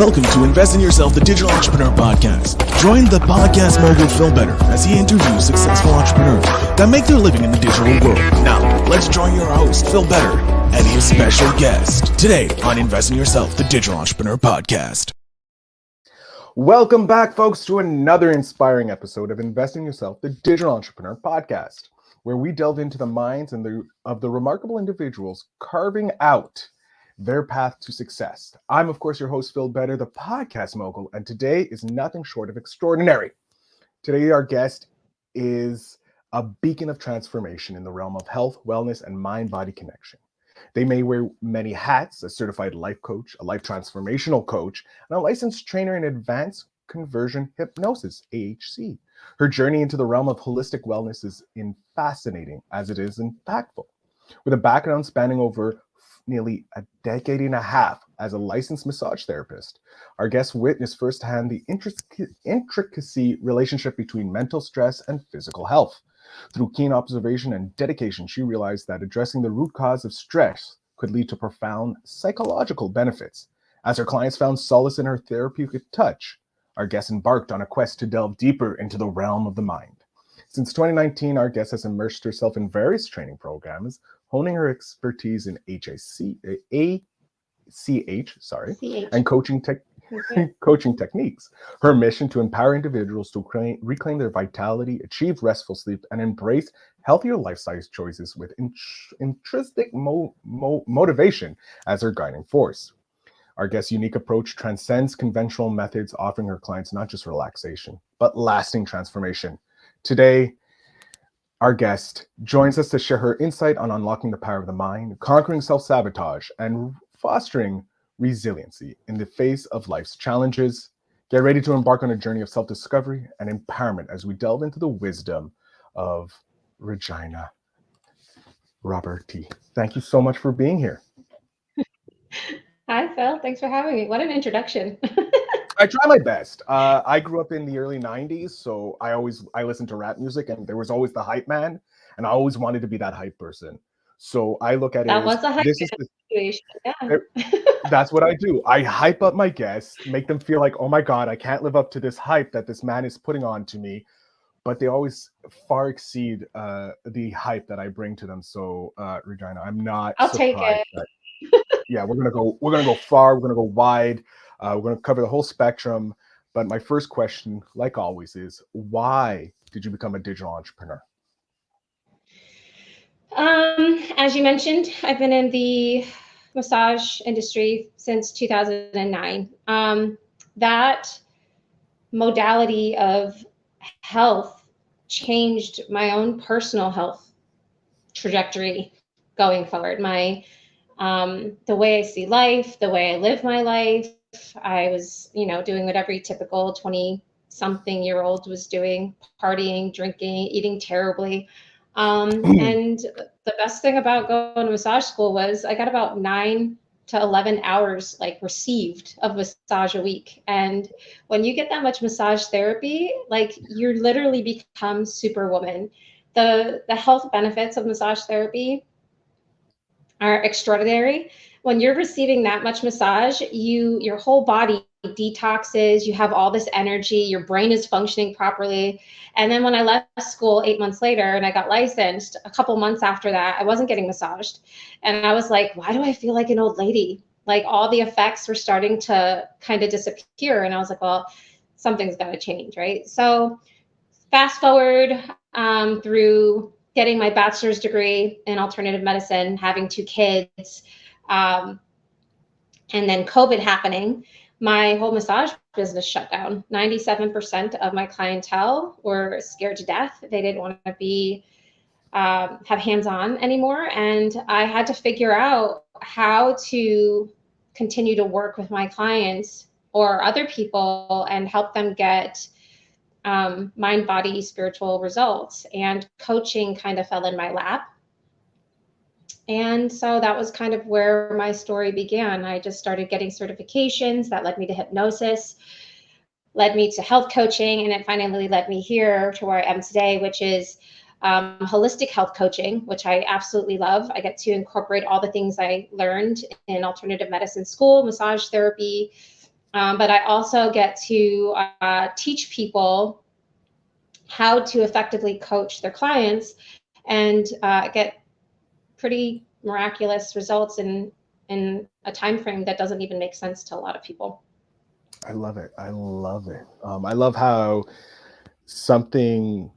Welcome to Invest in Yourself, the Digital Entrepreneur Podcast. Join the podcast mogul Phil Better as he interviews successful entrepreneurs that make their living in the digital world. Now, let's join your host, Phil Better, and his special guest today on Invest in Yourself, the Digital Entrepreneur Podcast. Welcome back, folks, to another inspiring episode of Invest in Yourself, the Digital Entrepreneur Podcast, where we delve into the minds of the remarkable individuals carving out their path to success. I'm, of course, your host, Phil Better, the podcast mogul, and today is nothing short of extraordinary. Today, our guest is a beacon of transformation in the realm of health, wellness, and mind-body connection. They may wear many hats: a certified life coach, a life transformational coach, and a licensed trainer in advanced conversion hypnosis, AHC. Her journey into the realm of holistic wellness is fascinating as it is impactful. With a background spanning over nearly a decade and a half as a licensed massage therapist, our guest witnessed firsthand the intricacy relationship between mental stress and physical health. Through keen observation and dedication, she realized that addressing the root cause of stress could lead to profound psychological benefits. As her clients found solace in her therapeutic touch, our guest embarked on a quest to delve deeper into the realm of the mind. Since 2019, our guest has immersed herself in various training programs, honing her expertise in and coaching techniques. Her mission to empower individuals to reclaim their vitality, achieve restful sleep, and embrace healthier lifestyle choices with intrinsic motivation as her guiding force. Our guest's unique approach transcends conventional methods, offering her clients not just relaxation, but lasting transformation. Today, our guest joins us to share her insight on unlocking the power of the mind, conquering self-sabotage, and fostering resiliency in the face of life's challenges. Get ready to embark on a journey of self-discovery and empowerment as we delve into the wisdom of Regina Roberti. Thank you so much for being here. Hi, Phil. Thanks for having me. What an introduction. I try my best. I grew up in the early 90s, so I listened to rap music, and there was always the hype man, and I always wanted to be that hype person. So I look at it That as was a hype situation. Yeah. That's what I do. I hype up my guests, make them feel like, oh my God, I can't live up to this hype that this man is putting on to me. But they always far exceed the hype that I bring to them. So Regina, I'm not I'll surprised take it. Yeah, we're gonna go far, we're gonna go wide, we're gonna cover the whole spectrum. But my first question, like always, is why did you become a digital entrepreneur? As you mentioned, I've been in the massage industry since 2009. That modality of health changed my own personal health trajectory going forward. The way I see life, the way I live my life. I was, doing what every typical 20-something-year-old was doing: partying, drinking, eating terribly. And the best thing about going to massage school was I got about 9 to 11 hours received of massage a week. And when you get that much massage therapy, you literally become superwoman. The health benefits of massage therapy are extraordinary. When you're receiving that much massage, your whole body detoxes, you have all this energy, your brain is functioning properly. And then when I left school 8 months later and I got licensed, a couple months after that, I wasn't getting massaged. And I was like, why do I feel like an old lady? All the effects were starting to kind of disappear. And I was like, well, something's got to change, right? So fast forward through getting my bachelor's degree in alternative medicine, having 2 kids, and then COVID happening, my whole massage business shut down. 97% of my clientele were scared to death. They didn't want to be have hands-on anymore. And I had to figure out how to continue to work with my clients or other people and help them get mind, body, spiritual results. And coaching kind of fell in my lap. And so that was kind of where my story began. I just started getting certifications that led me to hypnosis, led me to health coaching, and it finally led me here to where I am today, which is holistic health coaching, which I absolutely love. I get to incorporate all the things I learned in alternative medicine school, massage therapy, But I also get to teach people how to effectively coach their clients and get pretty miraculous results in a time frame that doesn't even make sense to a lot of people. I love it. I love it. I love how something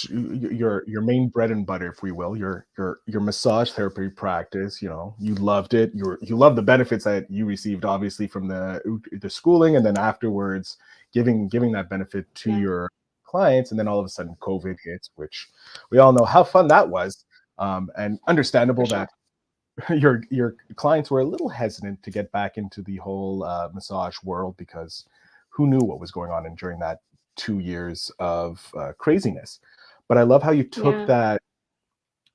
your main bread and butter, if we will, your massage therapy practice. You know, you loved it. You love the benefits that you received, obviously, from the schooling, and then afterwards giving that benefit to Yeah. your clients. And then all of a sudden, COVID hits, which we all know how fun that was, and understandable For sure. that your clients were a little hesitant to get back into the whole massage world, because who knew what was going on during that 2 years of craziness. But I love how you took Yeah. that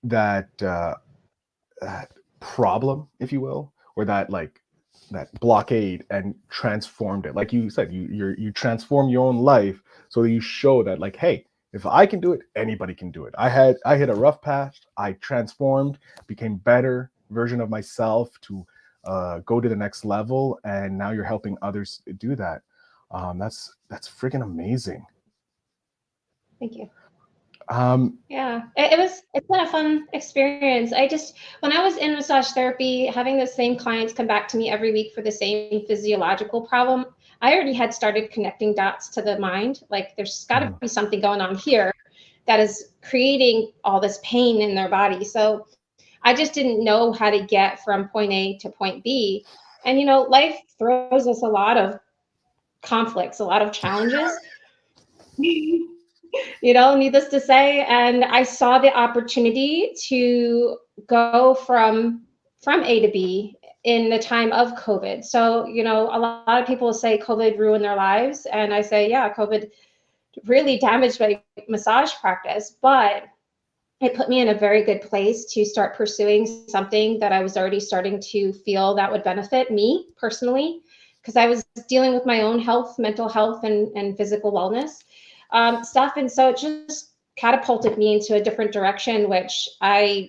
that problem, if you will, or that blockade, and transformed it. Like you said, you transform your own life so that you show that, like, hey, if I can do it, anybody can do it. I hit a rough path. I transformed, became better version of myself to go to the next level, and now you're helping others do that. That's freaking amazing. Thank you. Um, Yeah, it's been a fun experience. When I was in massage therapy, having the same clients come back to me every week for the same physiological problem, I already had started connecting dots to the mind. Like, there's got to mhm. be something going on here that is creating all this pain in their body. So I just didn't know how to get from point A to point B. And, life throws us a lot of conflicts, a lot of challenges. Needless to say. And I saw the opportunity to go from A to B in the time of COVID. So, a lot of people say COVID ruined their lives. And I say, yeah, COVID really damaged my massage practice, but it put me in a very good place to start pursuing something that I was already starting to feel that would benefit me personally, because I was dealing with my own health, mental health, and physical wellness stuff. And so it just catapulted me into a different direction, which I'm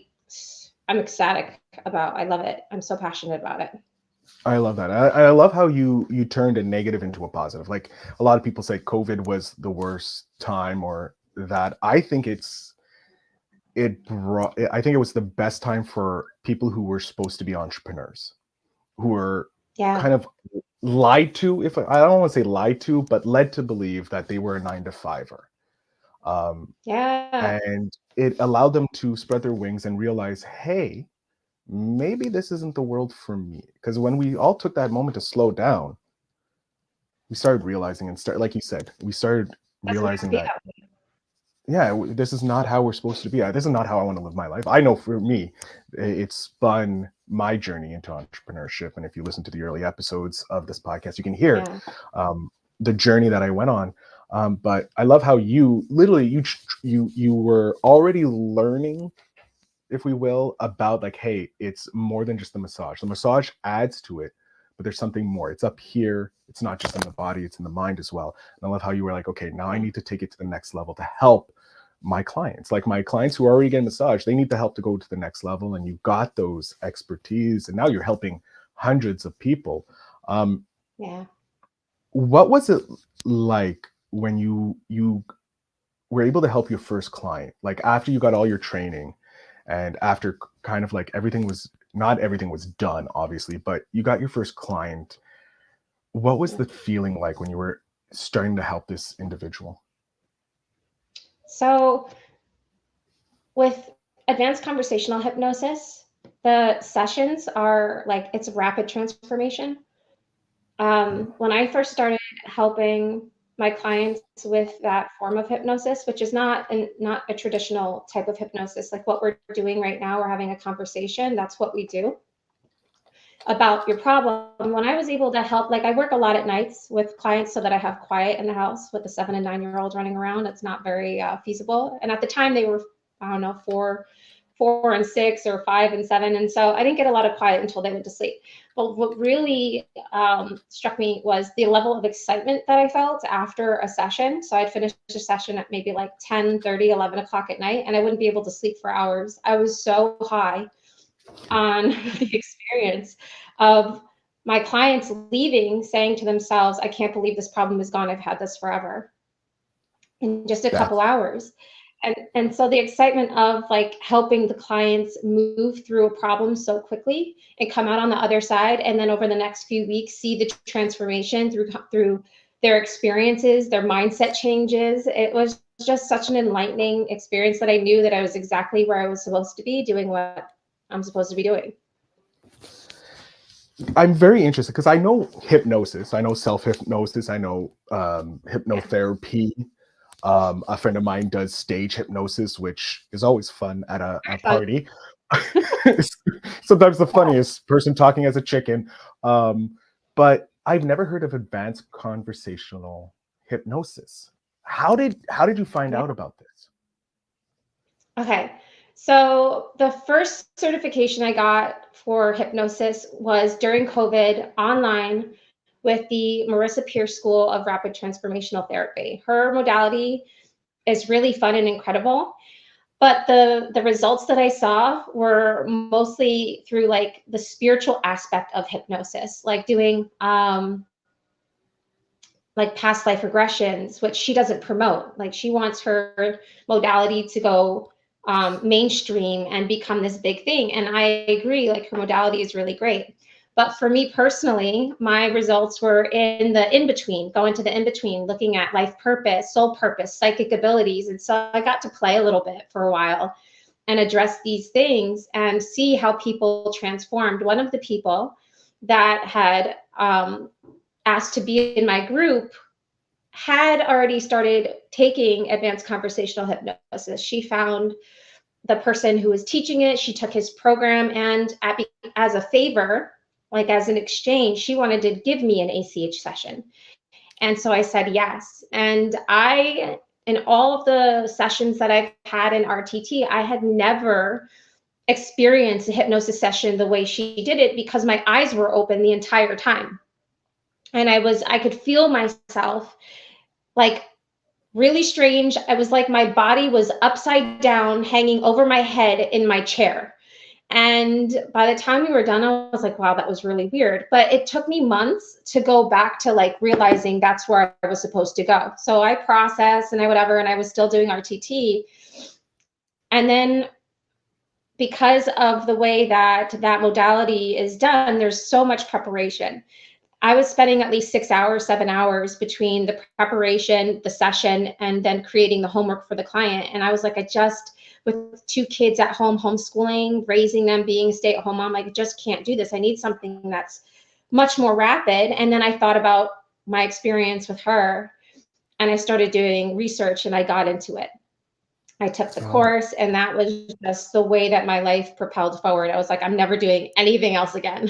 ecstatic about. I love it. I'm so passionate about it. I love that. I love how you turned a negative into a positive. Like, a lot of people say COVID was the worst time, or that. I think I think it was the best time for people who were supposed to be entrepreneurs, who were Yeah. kind of lied to, if I don't want to say lied to, but led to believe that they were a 9 to 5er. Yeah. And it allowed them to spread their wings and realize, hey, maybe this isn't the world for me. Because when we all took that moment to slow down, we started realizing, and like you said, we started Doesn't have to realizing be that, that way. yeah, this is not how we're supposed to be. This is not how I want to live my life. I know for me, it spun my journey into entrepreneurship. And if you listen to the early episodes of this podcast, you can hear Yeah. the journey that I went on. But I love how you literally you were already learning, if we will, about, like, hey, it's more than just the massage. The massage adds to it, but there's something more. It's up here. It's not just in the body, it's in the mind as well. And I love how you were like, okay, now I need to take it to the next level to help my clients. Like, my clients who are already getting massage, they need the help to go to the next level. And you've got those expertise, and now you're helping hundreds of people. Yeah. What was it like when you were able to help your first client, like after you got all your training, and after kind of like not everything was done, obviously, but you got your first client? What was the feeling like when you were starting to help this individual? So with advanced conversational hypnosis, the sessions are like, it's rapid transformation. When I first started helping my clients with that form of hypnosis, which is not a traditional type of hypnosis, like what we're doing right now, we're having a conversation. That's what we do about your problem. When I was able to help, like, I work a lot at nights with clients so that I have quiet in the house with a 7 and 9-year-old running around. It's not very feasible. And at the time they were, I don't know, 4 and 6 or 5 and 7. And so I didn't get a lot of quiet until they went to sleep. But what really struck me was the level of excitement that I felt after a session. So I'd finish a session at maybe like 10:30, 11 o'clock at night, and I wouldn't be able to sleep for hours. I was so high on the experience of my clients leaving saying to themselves, I can't believe this problem is gone. I've had this forever in just a couple That's hours. And so the excitement of like helping the clients move through a problem so quickly and come out on the other side, and then over the next few weeks see the transformation through their experiences, their mindset changes. It was just such an enlightening experience that I knew that I was exactly where I was supposed to be, doing what I'm supposed to be doing. I'm very interested because I know hypnosis, I know self-hypnosis, I know hypnotherapy. A friend of mine does stage hypnosis, which is always fun at a party. Sometimes the funniest person talking as a chicken. But I've never heard of advanced conversational hypnosis. How did you find out about this? Okay. So the first certification I got for hypnosis was during COVID online with the Marissa Pierce School of Rapid Transformational Therapy. Her modality is really fun and incredible, but the results that I saw were mostly through like the spiritual aspect of hypnosis, like doing like past life regressions, which she doesn't promote. Like she wants her modality to go mainstream and become this big thing. And I agree, like her modality is really great. But for me personally, my results were in the in-between, going to the in-between, looking at life purpose, soul purpose, psychic abilities. And so I got to play a little bit for a while and address these things and see how people transformed. One of the people that had asked to be in my group had already started taking advanced conversational hypnosis. She found the person who was teaching it, she took his program, and as a favor, like as an exchange, she wanted to give me an ACH session. And so I said yes. And in all of the sessions that I've had in RTT, I had never experienced a hypnosis session the way she did it because my eyes were open the entire time. And I could feel myself like really strange. I was like, my body was upside down, hanging over my head in my chair. And by the time we were done, I was like, wow, that was really weird. But it took me months to go back to like realizing that's where I was supposed to go. So I processed and I was still doing RTT. And then because of the way that modality is done, there's so much preparation. I was spending at least 6 hours, 7 hours between the preparation, the session, and then creating the homework for the client. And I was like, with 2 kids at home, homeschooling, raising them, being a stay-at-home mom, I just can't do this. I need something that's much more rapid. And then I thought about my experience with her, and I started doing research, and I got into it. I took the course, and that was just the way that my life propelled forward. I was like, I'm never doing anything else again.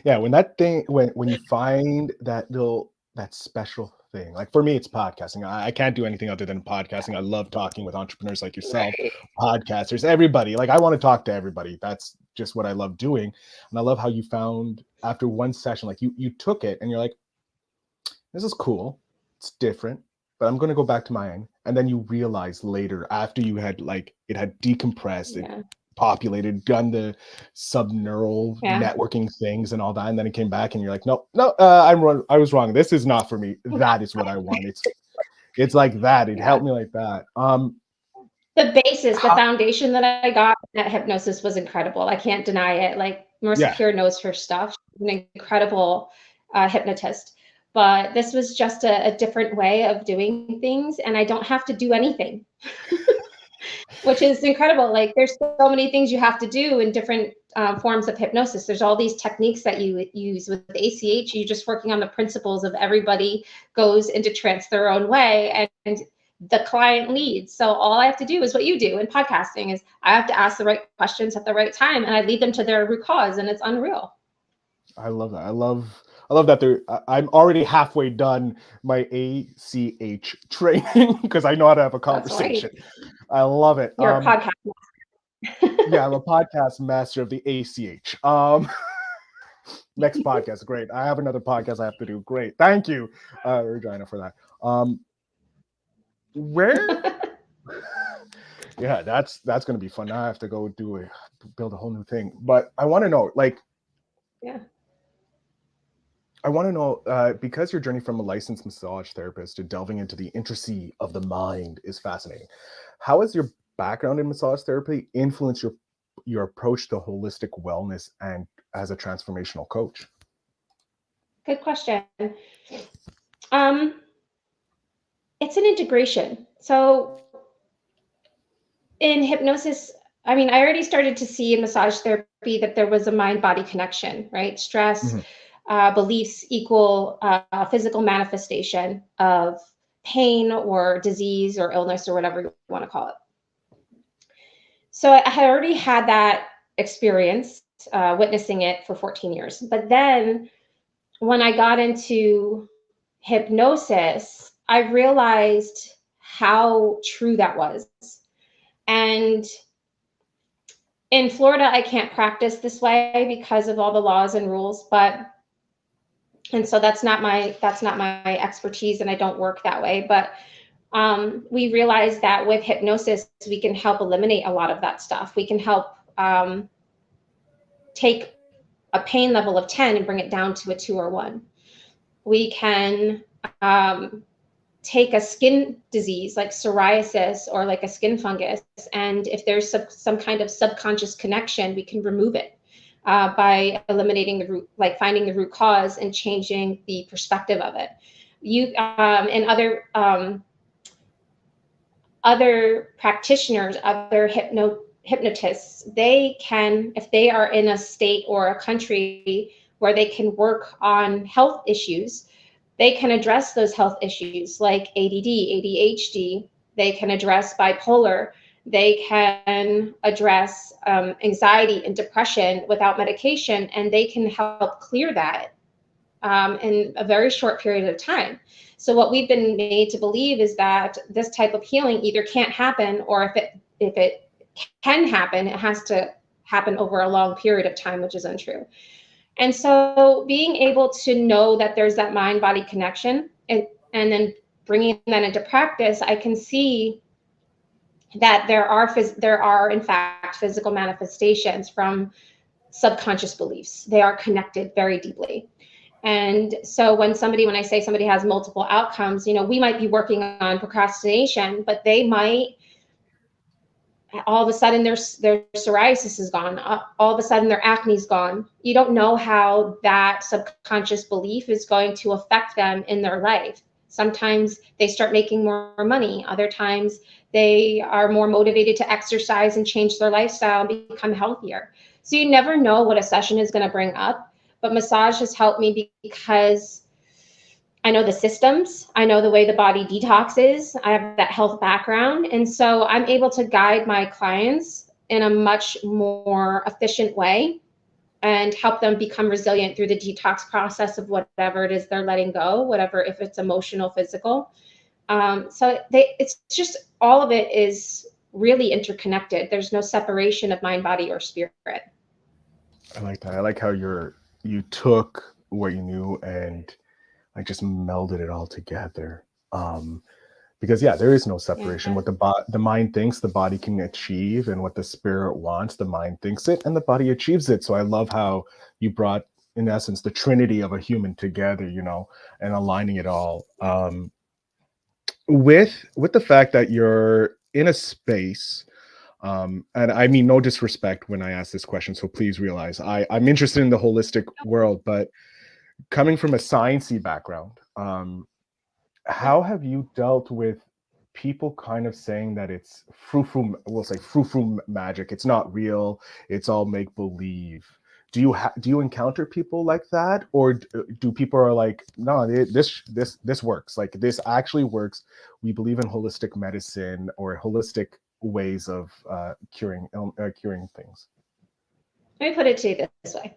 Yeah, when you find that special thing, like for me, it's podcasting. I can't do anything other than podcasting. I love talking with entrepreneurs like yourself, podcasters, everybody. Like I want to talk to everybody. That's just what I love doing. And I love how you found after one session, like you took it and you're like, this is cool. It's different, but I'm going to go back to mine. And then you realize later after you had like, it had decompressed, it populated, done the subneural networking things and all that, and then it came back and you're like, no, I was wrong. This is not for me. That is what I want. It's like that. It helped me like that. The basis, the foundation that I got at hypnosis was incredible. I can't deny it. Like Marissa Pierre knows her stuff. She's an incredible hypnotist. But this was just a different way of doing things, and I don't have to do anything. Which is incredible. Like there's so many things you have to do in different forms of hypnosis. There's all these techniques that you use with ACH. You're just working on the principles of everybody goes into trance their own way, and the client leads. So all I have to do is what you do in podcasting is I have to ask the right questions at the right time, and I lead them to their root cause, and it's unreal. I love that. I love that I'm already halfway done my ACH training because I know how to have a conversation. Right. I love it. You're a podcast master. Yeah, I'm a podcast master of the ACH. Next podcast, great. I have another podcast I have to do. Great. Thank you, Regina, for that. Yeah, that's going to be fun. Now I have to go build a whole new thing. But I want to know, like, I want to know, because your journey from a licensed massage therapist to delving into the intricacy of the mind is fascinating. How has your background in massage therapy influenced your approach to holistic wellness and as a transformational coach? Good question. Um, it's an integration. So in hypnosis, I mean, I already started to see in massage therapy that there was a mind-body connection, right? Stress, Hmm. beliefs equal physical manifestation of pain or disease or illness or whatever you want to call it. So I had already had that experience witnessing it for 14 years. But then when I got into hypnosis, I realized how true that was. And in Florida, I can't practice this way because of all the laws and rules, and so that's not my expertise, and I don't work that way. But we realized that with hypnosis, we can help eliminate a lot of that stuff. We can help take a pain level of 10 and bring it down to a 2 or 1. We can take a skin disease like psoriasis or like a skin fungus, and if there's some kind of subconscious connection, we can remove it by eliminating the root, like finding the root cause and changing the perspective of it. You and other practitioners, other hypnotists, they can, if they are in a state or a country where they can work on health issues, they can address those health issues like ADD, ADHD. They can address bipolar. They can address anxiety and depression without medication, and they can help clear that in a very short period of time. So what we've been made to believe is that this type of healing either can't happen, or if it can happen, it has to happen over a long period of time, which is untrue. And so being able to know that there's that mind-body connection, and then bringing that into practice, I can see that there are in fact physical manifestations from subconscious beliefs. They are connected very deeply. And so when I say somebody has multiple outcomes, we might be working on procrastination, but they might all of a sudden their psoriasis is gone. All of a sudden their acne is gone. You don't know how that subconscious belief is going to affect them in their life. Sometimes they start making more money. Other times they are more motivated to exercise and change their lifestyle and become healthier. So you never know what a session is going to bring up. But massage has helped me because I know the systems, I know the way the body detoxes, I have that health background. And so I'm able to guide my clients in a much more efficient way and help them become resilient through the detox process of whatever it is they're letting go, whatever, if it's emotional, physical. It's just, all of it is really interconnected. There's no separation of mind, body, or spirit. I like that. I like how you took what you knew and like just melded it all together. Because there is no separation. Yeah. What the mind thinks, the body can achieve, and what the spirit wants, the mind thinks it, and the body achieves it. So I love how you brought, in essence, the trinity of a human together, and aligning it all. With the fact that you're in a space, and I mean no disrespect when I ask this question, so please realize I'm interested in the holistic world, but coming from a sciencey background, how have you dealt with people kind of saying that it's we'll say frou-frou magic, it's not real, it's all make believe? Do you encounter people like that, or do people are like, no, this works, like this actually works, we believe in holistic medicine or holistic ways of curing things? Let me put it to you this way.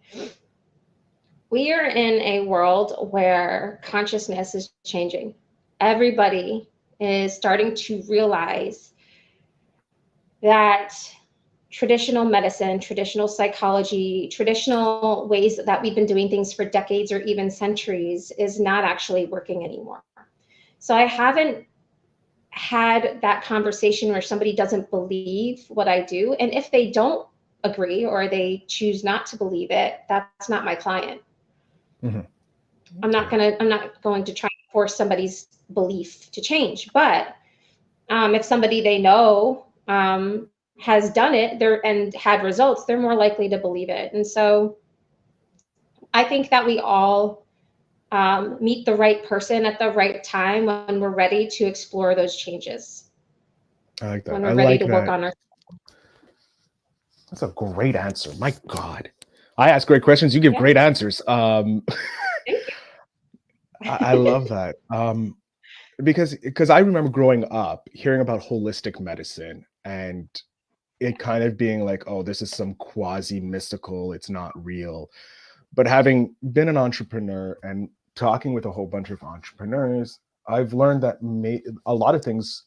We are in a world where consciousness is changing. Everybody is starting to realize that traditional medicine, traditional psychology, traditional ways that we've been doing things for decades or even centuries is not actually working anymore. So I haven't had that conversation where somebody doesn't believe what I do. And if they don't agree or they choose not to believe it, that's not my client. Mm-hmm. I'm not going to try and force somebody's belief to change. But if somebody they know has done it there and had results, they're more likely to believe it. And so I think that we all meet the right person at the right time when we're ready to explore those changes. I like that. When I we're ready like to work that. on our. That's a great answer. My God. I ask great questions. You give Yeah. great answers. Thank you. I love that. Because I remember growing up hearing about holistic medicine and it kind of being like, oh, this is some quasi mystical, it's not real. But having been an entrepreneur and talking with a whole bunch of entrepreneurs, I've learned that a lot of things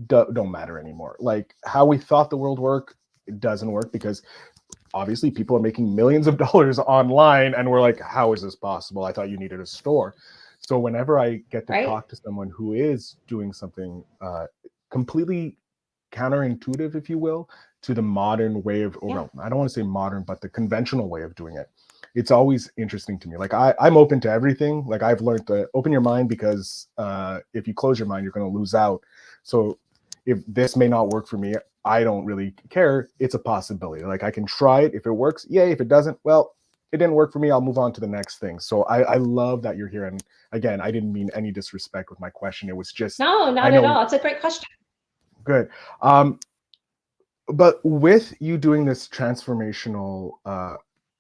don't matter anymore. Like how we thought the world worked, it doesn't work because obviously people are making millions of dollars online and we're like, how is this possible? I thought you needed a store. So whenever I get to Right. talk to someone who is doing something completely counterintuitive, if you will, to the modern way of, or well, I don't want to say modern, but the conventional way of doing it, it's always interesting to me. Like I'm open to everything. Like I've learned to open your mind because if you close your mind, you're going to lose out. So if this may not work for me, I don't really care. It's a possibility. Like I can try it. If it works, yay. If it doesn't, well, it didn't work for me. I'll move on to the next thing. So I love that you're here. And again, I didn't mean any disrespect with my question. It was just, No, not at all. It's a great question. Good. But with you doing this transformational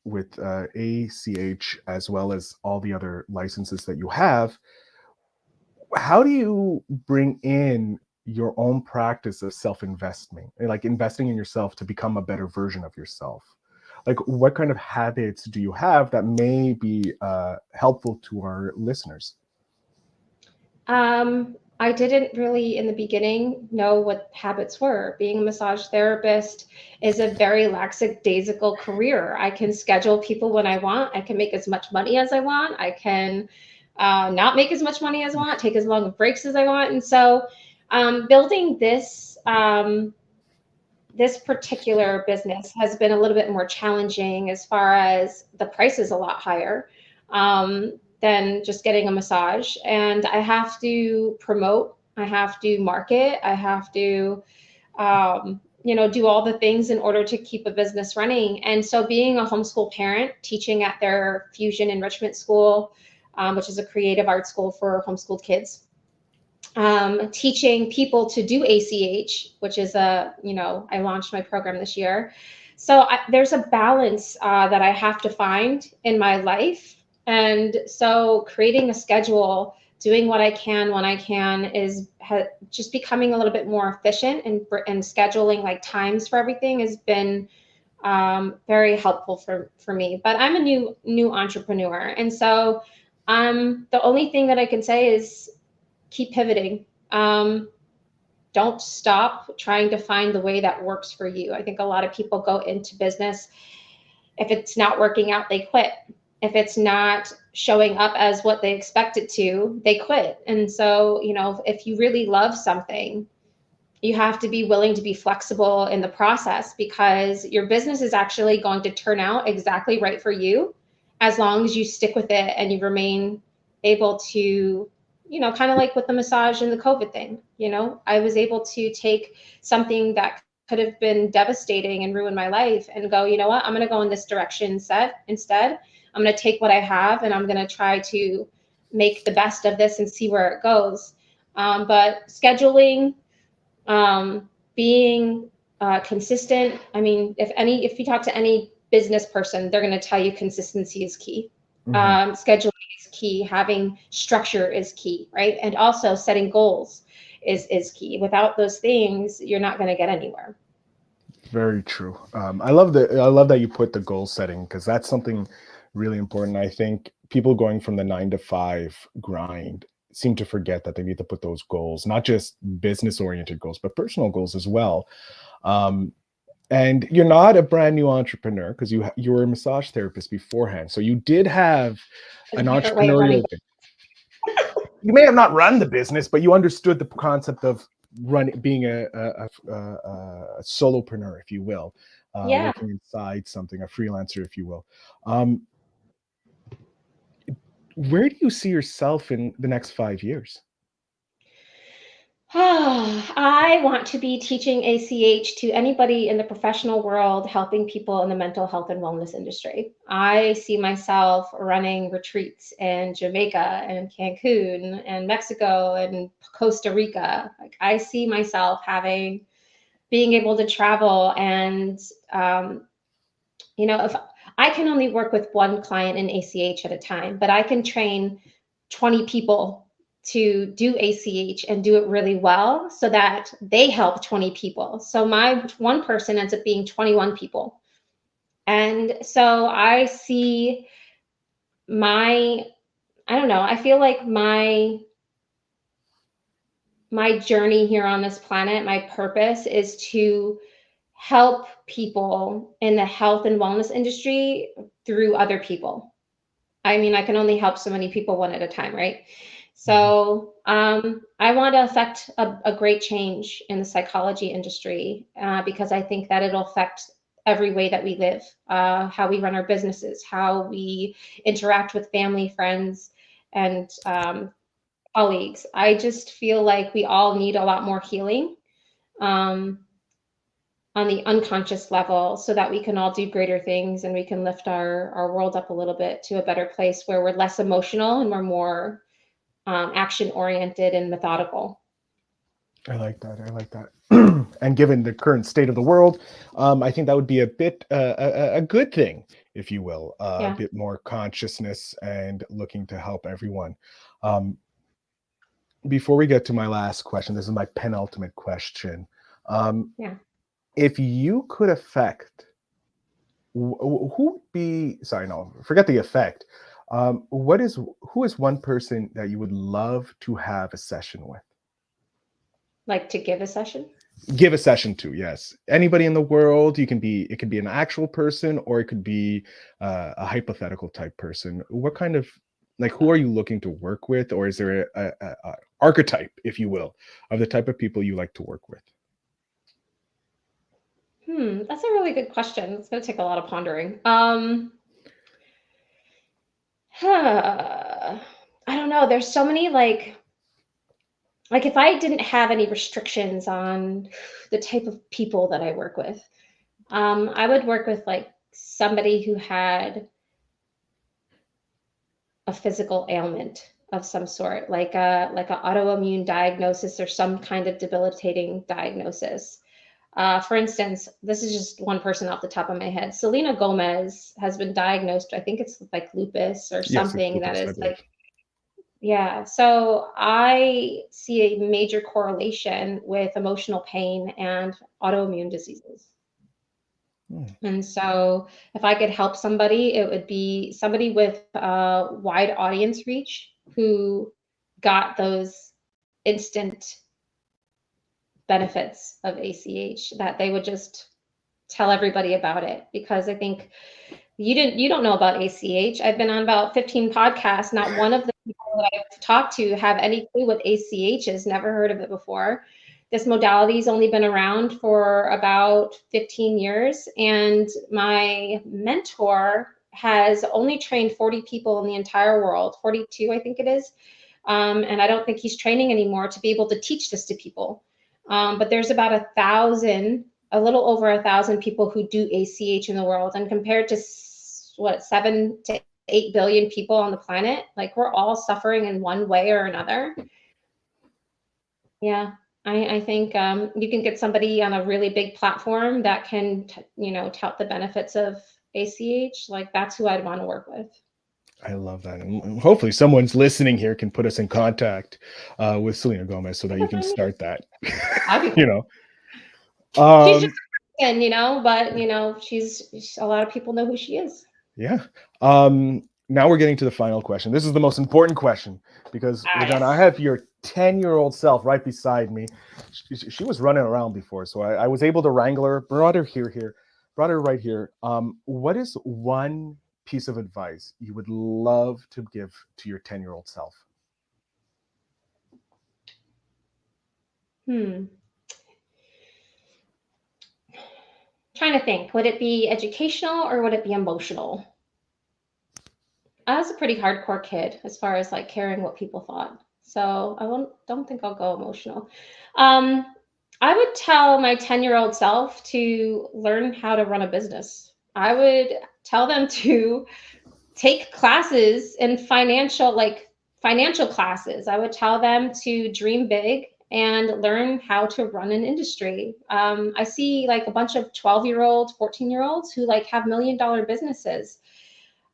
with ACH as well as all the other licenses that you have, how do you bring in your own practice of self-investment, like investing in yourself to become a better version of yourself? Like what kind of habits do you have that may be helpful to our listeners? I didn't really in the beginning know what habits were. Being a massage therapist is a very lackadaisical career. I can schedule people when I want. I can make as much money as I want. I can not make as much money as I want, take as long breaks as I want. And so building this particular business has been a little bit more challenging as far as the price is a lot higher than just getting a massage. And I have to promote, I have to market, I have to, do all the things in order to keep a business running. And so being a homeschool parent, teaching at their Fusion Enrichment School, which is a creative arts school for homeschooled kids, teaching people to do ACH, which is I launched my program this year. So there's a balance that I have to find in my life. And so creating a schedule, doing what I can when I can is just becoming a little bit more efficient and scheduling like times for everything has been very helpful for me. But I'm a new entrepreneur. And so the only thing that I can say is keep pivoting. Don't stop trying to find the way that works for you. I think a lot of people go into business. If it's not working out, they quit. If it's not showing up as what they expect it to, they quit. And so, if you really love something, you have to be willing to be flexible in the process because your business is actually going to turn out exactly right for you as long as you stick with it and you remain able to, kind of like with the massage and the COVID thing, I was able to take something that could have been devastating and ruin my life and go, you know what, I'm going to go in this direction instead. I'm going to take what I have and I'm going to try to make the best of this and see where it goes. But scheduling, being consistent. I mean, if you talk to any business person, they're going to tell you consistency is key. Scheduling is key. Having structure is key, right? And also setting goals is key. Without those things, you're not going to get anywhere. Very true. I love that you put the goal setting because that's something really important. I think people going from the 9-to-5 grind seem to forget that they need to put those goals, not just business oriented goals, but personal goals as well. And you're not a brand new entrepreneur because you were a massage therapist beforehand. So you did have an entrepreneurial thing. You may have not run the business, but you understood the concept of being a solopreneur, if you will, working inside something, a freelancer, if you will. Where do you see yourself in the next 5 years? I want to be teaching ACH to anybody in the professional world, helping people in the mental health and wellness industry. I see myself running retreats in Jamaica and Cancun and Mexico and Costa Rica. Like, I see myself being able to travel and, if I can only work with one client in ACH at a time, but I can train 20 people to do ACH and do it really well so that they help 20 people. So my one person ends up being 21 people. And so I see I feel like my journey here on this planet, my purpose is to help people in the health and wellness industry through other people. I mean, I can only help so many people one at a time, right? So I want to affect a great change in the psychology industry because I think that it'll affect every way that we live, how we run our businesses, how we interact with family, friends, and colleagues. I just feel like we all need a lot more healing on the unconscious level so that we can all do greater things and we can lift our world up a little bit to a better place where we're less emotional and we're more action oriented and methodical. I like that. I like that. And given the current state of the world, I think that would be a bit a good thing, if you will, a bit more consciousness and looking to help everyone. Before we get to my last question, this is my penultimate question. If you could affect, who would be? Sorry, no, forget the effect. Who is one person that you would love to have a session with? Like to give a session? Give a session to, yes. Anybody in the world. It could be an actual person, or it could be a hypothetical type person. What kind of, like, who are you looking to work with, or is there a archetype, if you will, of the type of people you like to work with? That's a really good question. It's going to take a lot of pondering. I don't know. There's so many like if I didn't have any restrictions on the type of people that I work with, I would work with like somebody who had a physical ailment of some sort, like a autoimmune diagnosis or some kind of debilitating diagnosis. For instance, this is just one person off the top of my head. Selena Gomez has been diagnosed, I think it's like lupus or something. Yes, that is like, yeah. So I see a major correlation with emotional pain and autoimmune diseases. And so if I could help somebody, it would be somebody with a wide audience reach who got those instant benefits of ACH, that they would just tell everybody about it. Because I think you don't know about ACH. I've been on about 15 podcasts. Not one of the people that I've talked to have any clue what ACH is, never heard of it before. This modality's only been around for about 15 years. And my mentor has only trained 40 people in the entire world, 42, I think it is. And I don't think he's training anymore to be able to teach this to people. But there's about a little over 1,000 people who do ACH in the world. And compared to 7 to 8 billion people on the planet, like we're all suffering in one way or another. Yeah. I think you can get somebody on a really big platform that can, tout the benefits of ACH. Like that's who I'd want to work with. I love that. And hopefully someone's listening here can put us in contact with Selena Gomez so that you can start that, you know. She's just but she's a lot of people know who she is. Yeah. Now we're getting to the final question. This is the most important question because Regina, I have your 10-year-old self right beside me. She was running around before, so I was able to wrangle her, brought her right here. What is one piece of advice you would love to give to your 10-year-old self? Trying to think, would it be educational or would it be emotional? I was a pretty hardcore kid as far as like caring what people thought. So don't think I'll go emotional. Um, I would tell my 10-year-old self to learn how to run a business. I would tell them to take classes in financial classes. I would tell them to dream big and learn how to run an industry. I see like a bunch of 12-year-olds, 14-year-olds who like have $1 million businesses.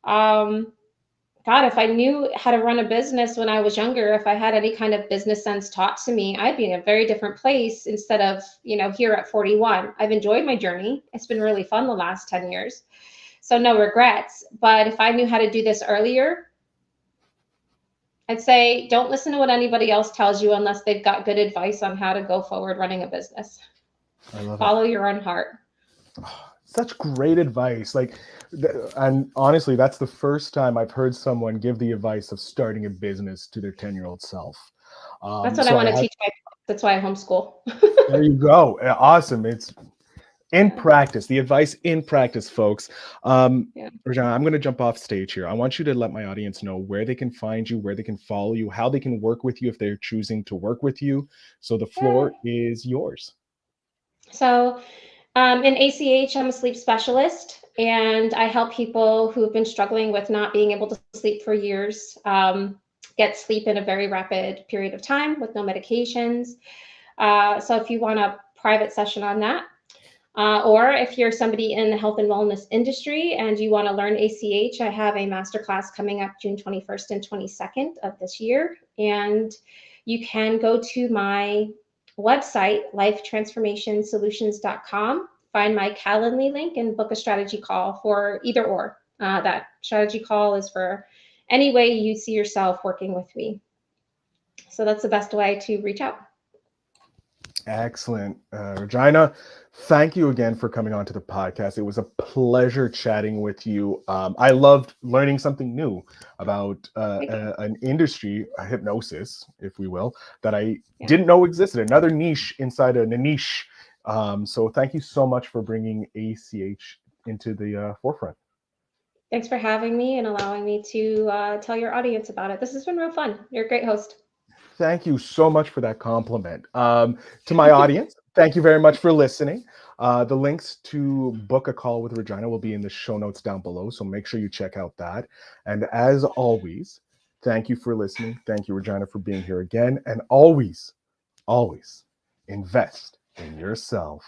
Um, God, if I knew how to run a business when I was younger, if I had any kind of business sense taught to me, I'd be in a very different place instead of, here at 41. I've enjoyed my journey. It's been really fun the last 10 years. So no regrets. But if I knew how to do this earlier, I'd say don't listen to what anybody else tells you unless they've got good advice on how to go forward running a business. I love it. Follow your own heart. Such great advice. And honestly, that's the first time I've heard someone give the advice of starting a business to their 10-year-old self. That's what I want to teach my kids. That's why I homeschool. There you go. Awesome. It's in practice, the advice in practice, folks. Regina, I'm going to jump off stage here. I want you to let my audience know where they can find you, where they can follow you, how they can work with you if they're choosing to work with you. So the floor is yours. So in ACH, I'm a sleep specialist, and I help people who've been struggling with not being able to sleep for years get sleep in a very rapid period of time with no medications. So if you want a private session on that, or if you're somebody in the health and wellness industry and you want to learn ACH, I have a masterclass coming up June 21st and 22nd of this year. And you can go to my website, lifetransformationsolutions.com, find my Calendly link and book a strategy call for either or. That strategy call is for any way you see yourself working with me. So that's the best way to reach out. Excellent. Regina, thank you again for coming on to the podcast. It was a pleasure chatting with you. I loved learning something new about an industry, hypnosis, if we will, that I didn't know existed, another niche inside a niche. So thank you so much for bringing ACH into the forefront. Thanks for having me and allowing me to tell your audience about it. This has been real fun. You're a great host. Thank you so much for that compliment. To my audience, thank you very much for listening. The links to book a call with Regina will be in the show notes down below, so make sure you check out that. And as always, thank you for listening. Thank you, Regina, for being here again. And always, always invest in yourself.